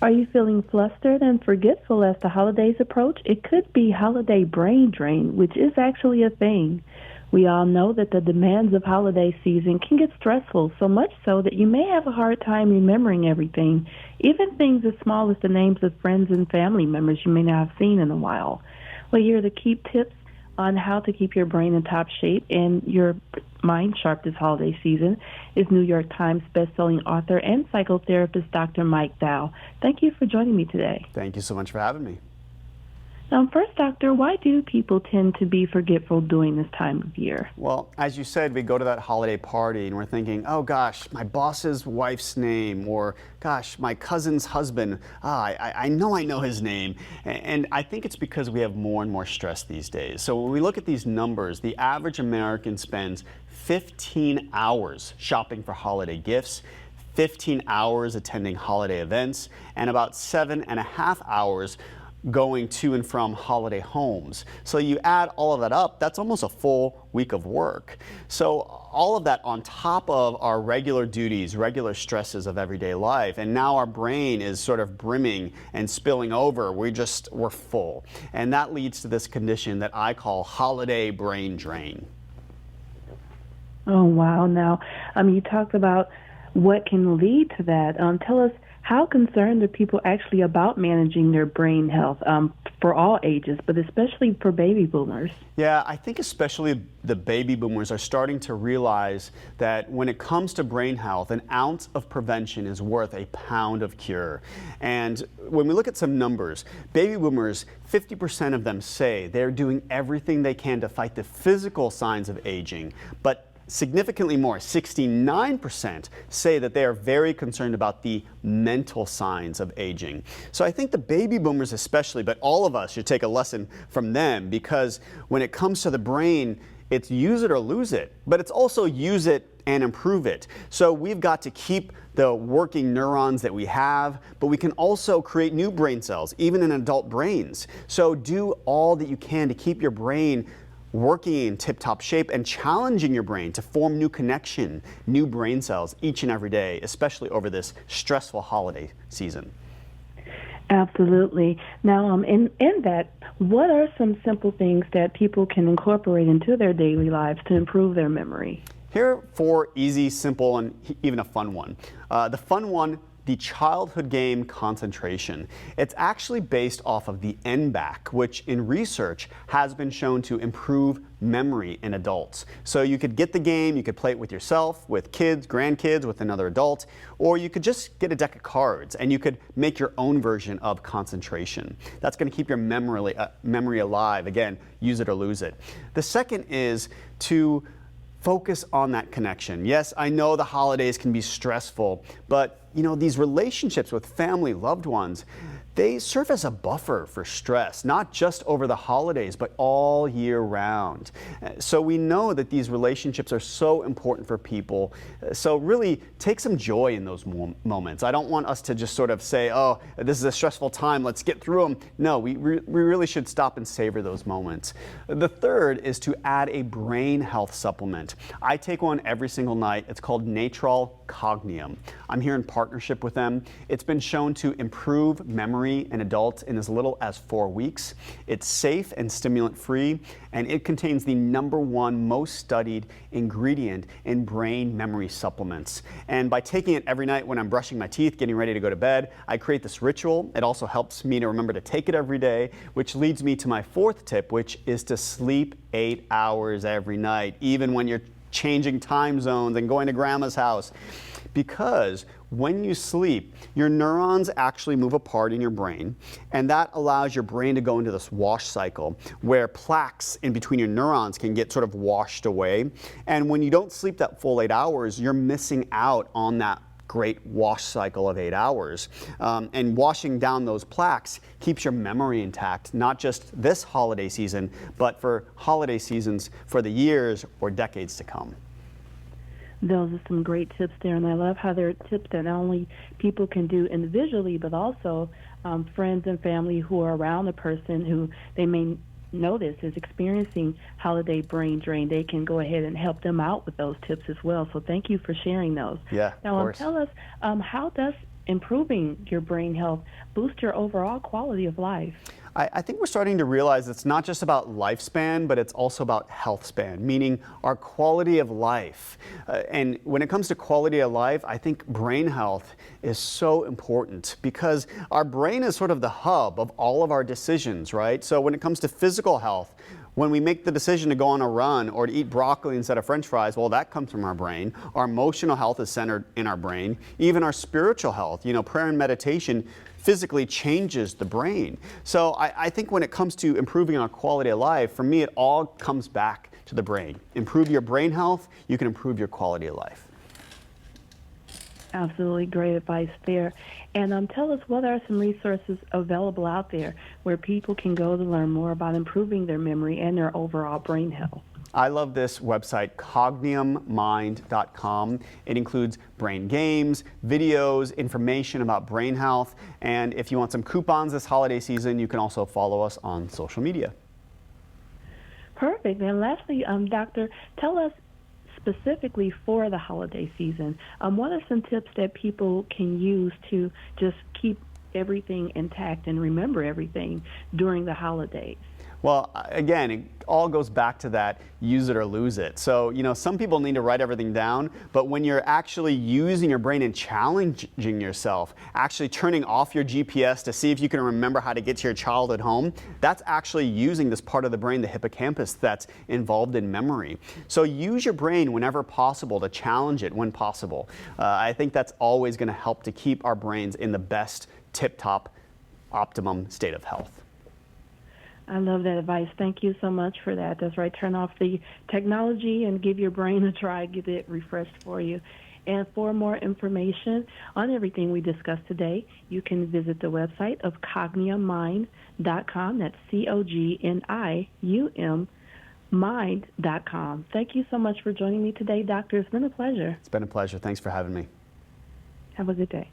Are you feeling flustered and forgetful as the holidays approach? It could be holiday brain drain, which is actually a thing. We all know that the demands of holiday season can get stressful, so much so that you may have a hard time remembering everything, even things as small as the names of friends and family members you may not have seen in a while. Well, here are the key tips on how to keep your brain in top shape and your mind sharp this holiday season is New York Times bestselling author and psychotherapist Dr. Mike Dow. Thank you for joining me today. Thank you so much for having me. First, Doctor, why do people tend to be forgetful during this time of year? Well, as you said, we go to that holiday party and we're thinking, oh gosh, my boss's wife's name, or gosh, my cousin's husband, I know his name. And I think it's because we have more and more stress these days. So when we look at these numbers, the average American spends 15 hours shopping for holiday gifts, 15 hours attending holiday events, and about 7.5 hours going to and from holiday homes. So you add all of that up, that's almost a full week of work. So all of that on top of our regular duties, regular stresses of everyday life, and now our brain is sort of brimming and spilling over. We're full. And that leads to this condition that I call holiday brain drain. Oh, wow. Now, you talked about what can lead to that. Tell us, how concerned are people actually about managing their brain health for all ages, but especially for baby boomers? Yeah, I think especially the baby boomers are starting to realize that when it comes to brain health, an ounce of prevention is worth a pound of cure. And when we look at some numbers, baby boomers, 50% of them say they're doing everything they can to fight the physical signs of aging, but significantly more, 69% say that they are very concerned about the mental signs of aging. So I think the baby boomers especially, but all of us should take a lesson from them, because when it comes to the brain, it's use it or lose it, but it's also use it and improve it. So we've got to keep the working neurons that we have, but we can also create new brain cells, even in adult brains. So do all that you can to keep your brain working in tip-top shape and challenging your brain to form new connection, new brain cells each and every day, especially over this stressful holiday season. Absolutely. Now, in that, what are some simple things that people can incorporate into their daily lives to improve their memory? Here are 4 easy, simple, and even a fun one. The fun one, the childhood game concentration. It's actually based off of the NBAC, which in research has been shown to improve memory in adults. So you could get the game, you could play it with yourself, with kids, grandkids, with another adult, or you could just get a deck of cards and you could make your own version of concentration. That's going to keep your memory alive. Again, use it or lose it. The second is to focus on that connection. Yes, I know the holidays can be stressful, but these relationships with family, loved ones, they serve as a buffer for stress, not just over the holidays, but all year round. So we know that these relationships are so important for people. So really take some joy in those moments. I don't want us to just sort of say, oh, this is a stressful time, let's get through them. No, we really should stop and savor those moments. The third is to add a brain health supplement. I take one every single night. It's called Natral Cognium. I'm here in partnership with them. It's been shown to improve memory in adults in as little as 4 weeks. It's safe and stimulant-free, and it contains the #1 most studied ingredient in brain memory supplements. And by taking it every night when I'm brushing my teeth, getting ready to go to bed, I create this ritual. It also helps me to remember to take it every day, which leads me to my 4th tip, which is to sleep 8 hours every night, even when you're changing time zones and going to grandma's house. Because when you sleep, your neurons actually move apart in your brain, and that allows your brain to go into this wash cycle where plaques in between your neurons can get sort of washed away. And when you don't sleep that full 8 hours, you're missing out on that great wash cycle of 8 hours. And washing down those plaques keeps your memory intact, not just this holiday season, but for holiday seasons for the years or decades to come. Those are some great tips there, and I love how they're tips that not only people can do individually, but also friends and family who are around a person who they may notice is experiencing holiday brain drain. They can go ahead and help them out with those tips as well. So thank you for sharing those. Yeah, now, of course. Tell us, how does improving your brain health boost your overall quality of life? I think we're starting to realize it's not just about lifespan, but it's also about health span, meaning our quality of life. And when it comes to quality of life, I think brain health is so important because our brain is sort of the hub of all of our decisions, right? So when it comes to physical health, when we make the decision to go on a run or to eat broccoli instead of French fries, well, that comes from our brain. Our emotional health is centered in our brain. Even our spiritual health, prayer and meditation physically changes the brain. So I think when it comes to improving our quality of life, for me, it all comes back to the brain. Improve your brain health, you can improve your quality of life. Absolutely great advice there. And tell us, what are some resources available out there where people can go to learn more about improving their memory and their overall brain health? I love this website, cogniummind.com. It includes brain games, videos, information about brain health. And if you want some coupons this holiday season, you can also follow us on social media. Perfect. And lastly, Doctor, tell us specifically for the holiday season, what are some tips that people can use to just keep everything intact and remember everything during the holidays? Well, again, it all goes back to that use it or lose it. So, some people need to write everything down, but when you're actually using your brain and challenging yourself, actually turning off your GPS to see if you can remember how to get to your childhood home, that's actually using this part of the brain, the hippocampus, that's involved in memory. So use your brain whenever possible to challenge it when possible. I think that's always going to help to keep our brains in the best, tip-top, optimum state of health. I love that advice. Thank you so much for that. That's right. Turn off the technology and give your brain a try, get it refreshed for you. And for more information on everything we discussed today, you can visit the website of cogniummind.com. That's COGNIUM mind.com. Thank you so much for joining me today, Doctor. It's been a pleasure. It's been a pleasure. Thanks for having me. Have a good day.